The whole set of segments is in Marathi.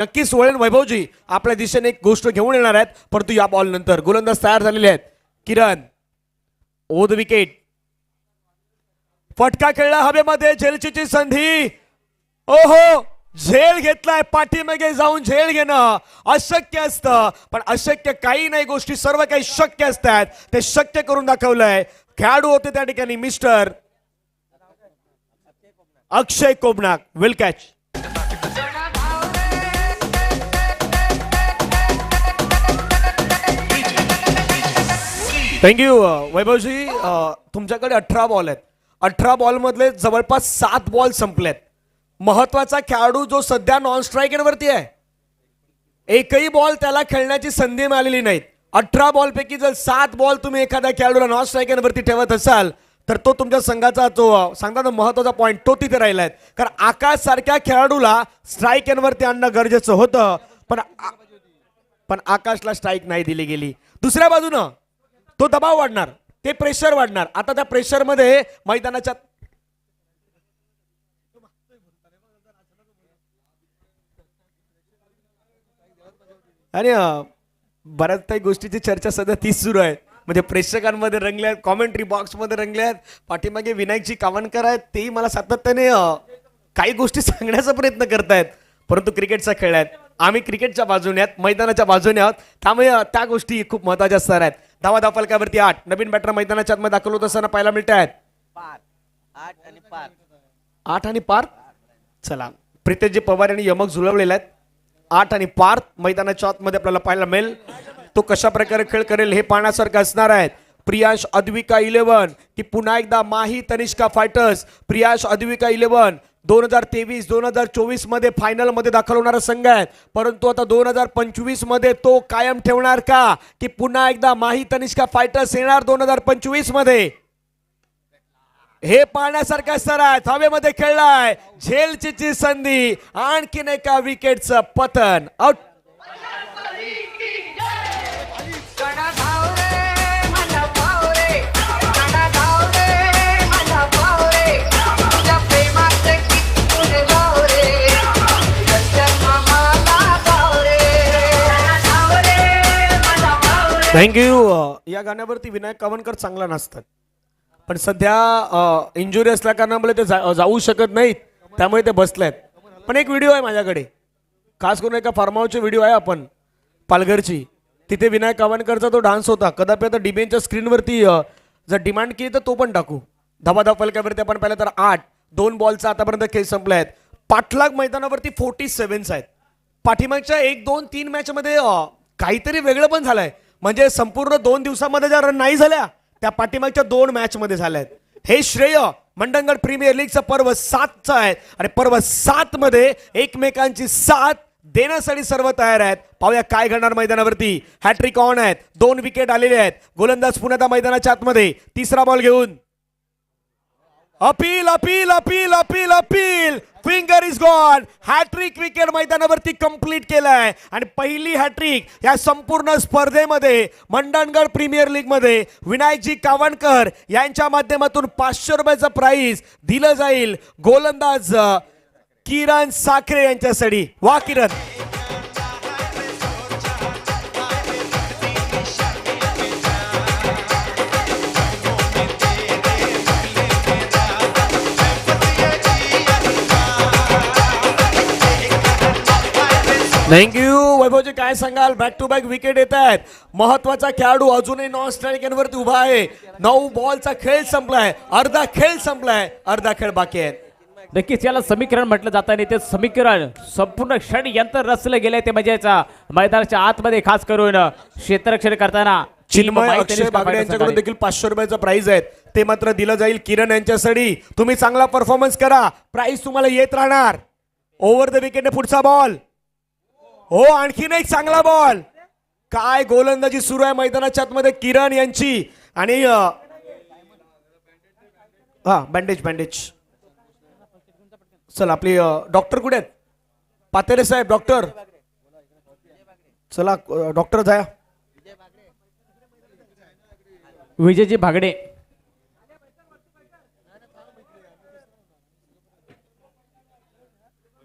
नक्कीच वळण वैभवजी आपल्या दिशेने एक गोष्ट घेऊन येणार आहेत, परंतु या बॉल नंतर गोलंदाज तयार झालेले आहेत. किरण ओ द विकेट, फटका खेळला हवेमध्ये, झेलची संधी. ओहो, झेल घेतलाय, पाठीमागे जाऊन झेल घेणं अशक्य असतं, पण अशक्य काही नाही, गोष्टी सर्व काही शक्य असतात, ते शक्य करून दाखवलंय. खेळाडू होते त्या ठिकाणी mister Akshay Kobnak. Will catch. Thank you Vaibhavji. तुमच्याकडे 18 बॉल आहेत. 18 बॉल मधले जवळपास 7 बॉल संपलेत. महत्वाचा खेळाडू जो सध्या नॉन स्ट्रायकर वरती आहे, एकही बॉल त्याला खेळण्याची संधी मिळालेली नाही. 18 बॉल पैकी जर 7 बॉल तुम्ही एखाद्या खेळाडूला नॉन स्ट्रायकर वरती ठेवत असाल तर तो तुमच्या संघाचा जो सांगता ना महत्वाचा पॉईंट तो तिथे राहिलाय. कारण आकाश सारख्या खेळाडूला स्ट्रायकर वरती आणणं गरजेचं होतं, पण आकाशला स्ट्राईक नाही दिली गेली. दुसऱ्या बाजूनं तो दबाव वाढणार, ते प्रेशर वाढणार. आता त्या प्रेशर मध्ये मैदानाच्या आणि बऱ्याच काही गोष्टीची चर्चा सध्या तीच सुरू आहे. म्हणजे प्रेक्षकांमध्ये रंगल्यात, कॉमेंट्री बॉक्स मध्ये रंगल्यात, पाठीमागे विनायकजी कावणकर आहेत, तेही मला सातत्याने काही गोष्टी सांगण्याचा प्रयत्न करतायत. परंतु क्रिकेटचा खेळ आहेत, आम्ही क्रिकेटच्या बाजूने आहोत, मैदानाच्या बाजूने आहोत, त्यामुळे त्या गोष्टी खूप महत्त्वाच्या असणार आहेत. धावा फलकावरती 8. नवीन बॅटर मैदानाच्या आतमध्ये दाखल होत असताना पाहायला मिळत आहेत 8 आणि पार. चला, प्रितेशजी पवार यांनी यमक झुलवलेले आहेत. 8 आणि पार मैदानाच्या आतमध्ये आपल्याला पाहायला मिळेल. तो कशा प्रकारे खेळ करेल हे पाहण्यासारखं असणार आहे. प्रियांश अद्विका 11 की पुन्हा एकदा माही तनिष्का फायटर्स. प्रियांश अद्विका 11 2023-2024 मध्ये फायनल मध्ये दाखल होणारा संघ आहे, परंतु आता 2025 मध्ये तो कायम ठेवणार का, की पुन्हा एकदा माही तनिष्का फायटर्स येणार 2025 मध्ये, हे पाहण्यासारखं असणार आहे. हवेमध्ये खेळलाय, झेलची संधी, आणखीन एका विकेटचं पतन. आउट. थँक्यू. या गाण्यावरती विनायक कावणकर चांगला नसतात, पण सध्या इंजुरी असल्या कारणामुळे ते जाऊ शकत नाहीत, त्यामुळे ते बसलेत. पण एक व्हिडिओ आहे माझ्याकडे, खास करून एका फार्म हाऊसची व्हिडिओ आहे आपण पालघरची, तिथे विनायक कावणकरचा तो डान्स होता. कदापि आता डीबीएनच्या स्क्रीनवरती जर डिमांड केली तर तो पण टाकू. धावा फलकावरती आपण पाहिलं तर 8. 2 बॉलचा आतापर्यंत खेळ संपले आहेत. पाठलाग मैदानावरती 47 आहेत. पाठीमागच्या 1, 2, 3 मॅच मध्ये काहीतरी वेगळं पण झालंय. म्हणजे संपूर्ण 2 दिवसामध्ये ज्या रन नाही झाल्या त्या पाठीमागच्या 2 मॅच मध्ये झाल्यात. हे श्रेय मंडणगड प्रीमियर लीगचा पर्व 7चा आहे आणि पर्व 7 मध्ये एकमेकांची साथ देण्यासाठी सर्व तयार आहेत. पाहूया काय घडणार मैदानावरती. हॅट्रिक ऑन आहेत, 2 विकेट आलेले आहेत. गोलंदाज पुन्हा मैदानाच्या आतमध्ये, तिसरा बॉल घेऊन appeal appeal appeal appeal appeal. Finger is gone. Hattrick wicket मैदानावरती कंप्लीट केलाय आणि पहिली हॅट्रिक या संपूर्ण स्पर्धेमध्ये मंडणगड प्रीमियर लीग मध्ये विनायकजी कावणकर यांच्या माध्यमातून 500 रुपयाचं प्राइज दिलं जाईल गोलंदाज किरण साखरे यांच्यासाठी. वा किरण. थँक्यू वैभवजी. काय सांगाल, बॅक टू बॅक विकेट येत आहेत. महत्वाचा खेळाडू अजूनही नॉन स्ट्रायकरवरती उभा आहे. 9 बॉलचा खेळ संपलाय, अर्धा खेळ संपलाय, अर्धा खेळ बाकी आहे. नक्कीच याला समीकरण म्हटलं जातं आणि ते समीकरण संपूर्ण क्षण यंत्र रचलं गेलंय. ते म्हणजे मैदानाच्या आतमध्ये खास करून क्षेत्ररक्षण करताना चिन्मय अक्षय बागडे यांच्याकडून देखील 500 रुपयाचं प्राइज आहे, ते मात्र दिलं जाईल किरण यांच्यासाठी. तुम्ही चांगला परफॉर्मन्स करा, प्राइज तुम्हाला येत राहणार. ओव्हर द विकेटने पुढचा बॉल. हो, आणखीन एक चांगला बॉल. काय गोलंदाजी सुरू आहे मैदानाच्या आतमध्ये किरण यांची. आणि बँडेज बँडेज. चला, आपली डॉक्टर कुठे आहेत? पातेरे साहेब, डॉक्टर चला, डॉक्टर जाया. विजयजी भागडे.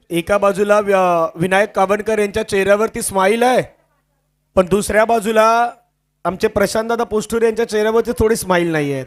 एका बाजूला विनायक कावणकर यांच्या चेहऱ्यावरती स्माईल आहे, पण दुसऱ्या बाजूला आमचे प्रशांतदादा पोस्टुरे यांच्या चेहऱ्यावरती थोडी स्माईल नाही आहे.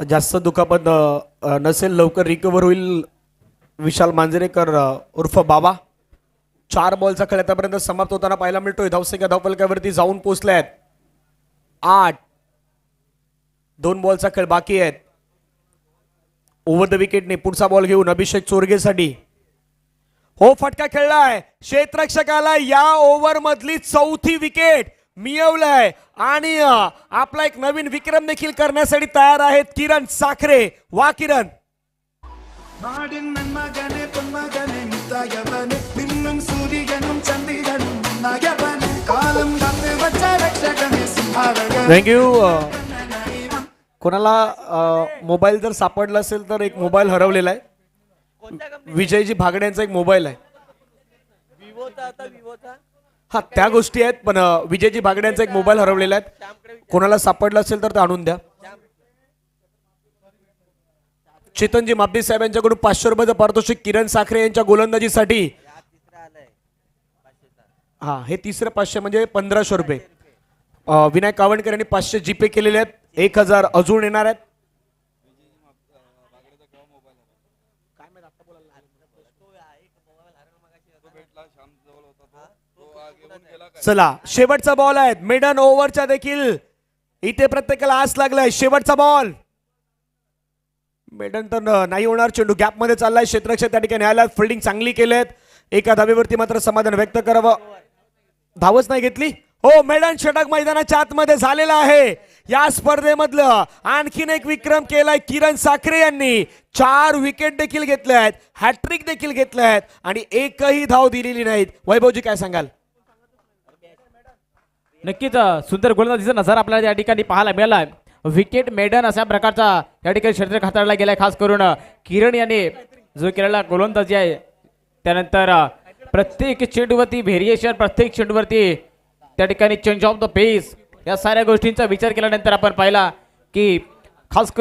जास्त दुखापत नसेल, लवकर रिकवर होईल विशाल मांजरेकर उर्फ बाबा. 4 बॉलचा खेळ आतापर्यंत समाप्त होताना पाहायला मिळतोय. धावसंख्या धावफलकावरती जाऊन पोहोचल्या आहेत 8. 2 बॉलचा खेळ बाकी आहेत. ओव्हर द विकेटने पुढचा बॉल घेऊन अभिषेक चोरगेसाठी. हो, फटका खेळलाय, क्षेत्ररक्षकाला या ओव्हर मधली 4थी विकेट मिळवलाय आणि आपला एक नवीन विक्रम देखील करण्यासाठी तयार आहेत किरण साखरे. वा किरण. நாடின் நன்மகனே பொன்மகனே முத்தாயவனே பின்னும் சூரியனும் சந்திரனும் நாயவனே காலம் காத்து வச்ச ரட்சகனே சிம்ஹாரகனே. थँक्यू. कोणाला मोबाईल जर सापडला असेल तर एक मोबाईल हरवलेला आहे. विजयजी भागडे यांचा एक मोबाईल आहे. हा, त्या गोष्टी आहेत, पण विजयजी भागडे यांचा एक मोबाईल हरवलेला आहे. कोणाला सापडला असेल तर ते आणून द्या. चेतनजी मापदी साहेब यांच्याकडून 500 रुपयाचं पारितोषिक किरण साखरे यांच्या गोलंदाजीसाठी. हा, हे तिसरं 500 म्हणजे 1500 रुपये. विनायक कावणकर यांनी 500 जीपे केलेले आहेत. 1000 अजून येणार आहेत. चला, शेवटचा बॉल आहे. मिडन ओव्हरच्या देखील इथे प्रत्येकाला आस लागलाय. शेवटचा बॉल. मेडन तर नाही होणार. चेंडू गॅप मध्ये चाललाय. क्षेत्ररक्षक त्या ठिकाणी आला. फिल्डिंग चांगली केलेत. एका धावेवरती मात्र समाधान व्यक्त करावं. धावच नाही घेतली. हो, मेडन षटक मैदानाच्या आतमध्ये झालेला आहे. या स्पर्धेमधलं आणखीन एक विक्रम केलाय किरण साखरे यांनी. 4 विकेट देखील घेतल्या आहेत, हॅट्रिक देखील घेतल्या आहेत आणि एकही धाव दिलेली नाहीत. वैभवजी काय सांगाल? नक्कीच सुंदर गोलंदाजीचा नजारा आपल्याला या ठिकाणी पाहायला मिळाला. विकेट मेडन अशा प्रकारचा या ठिकाणी क्षेत्र हाताळला गेलाय. खास करून किरण याने जो केलेला गोलंदाजी आहे, त्यानंतर प्रत्येक चेंडूवरती व्हेरिएशन, प्रत्येक चेंडूवरती त्या ठिकाणी चेंज ऑफ द पेस, या साऱ्या गोष्टींचा विचार केल्यानंतर आपण पाहिला की खास